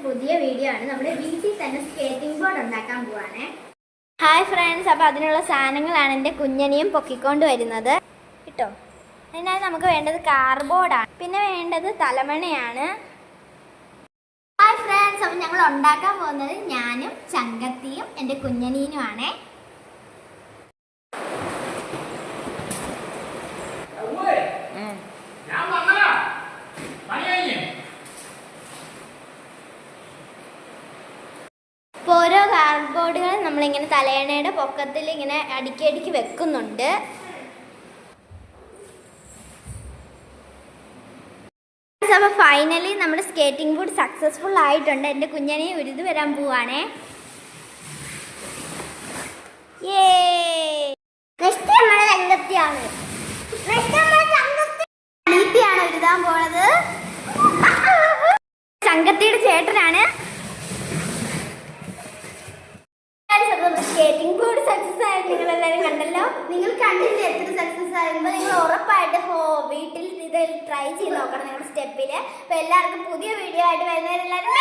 പുതിയ വീഡിയോ ആണ്. നമ്മുടെ വീട്ടിൽ തന്നെ സ്കേറ്റിംഗ് ബോർഡ് ഉണ്ടാക്കാൻ പോവാണ്. ഹായ് ഫ്രണ്ട്സ്, അപ്പോൾ അതിനുള്ള സാധനങ്ങളാണ് എൻ്റെ കുഞ്ഞനിയും പൊക്കിക്കൊണ്ട് വരുന്നത് കേട്ടോ. അതിനായി നമുക്ക് വേണ്ടത് കാർഡ്ബോർഡാണ്, പിന്നെ വേണ്ടത് തലമണയാണ്. ഹായ് ഫ്രണ്ട്സ്, അപ്പോൾ ഞങ്ങൾ ഉണ്ടാക്കാൻ പോകുന്നത് ഞാനും ചങ്കത്തിയും എൻ്റെ കുഞ്ഞനീനുമാണ്. ഓരോ കാർഡ്ബോർഡുകൾ നമ്മളിങ്ങനെ തലയണയുടെ പൊക്കത്തിൽ ഇങ്ങനെ അടുക്കി വെക്കുന്നുണ്ട്. അപ്പോൾ ഫൈനലി നമ്മുടെ സ്കേറ്റിംഗ് ബോർഡ് സക്സസ്ഫുൾ ആയിട്ടുണ്ട്. എൻ്റെ കുഞ്ഞനെ ഉരുത് വരാൻ പോവാണേ. അനീത്തിയാണ് ഉരുതാൻ പോണത്. ചങ്കത്തിയുടെ ചേട്ടനാണ്. സ്കേറ്റിംഗ് ബോർഡ് സക്സസ് ആയത് നിങ്ങൾ എല്ലാവരും കണ്ടല്ലോ. നിങ്ങൾ കണ്ടില്ലേ എത്ര സക്സസ് ആകുമ്പോൾ? നിങ്ങൾ ഉറപ്പായിട്ട് വീട്ടിൽ ഇത് ട്രൈ ചെയ്ത് നോക്കണം നിങ്ങളുടെ സ്റ്റെപ്പിൽ. അപ്പോൾ എല്ലാവർക്കും പുതിയ വീഡിയോ ആയിട്ട് വരുന്നവരെല്ലാവരും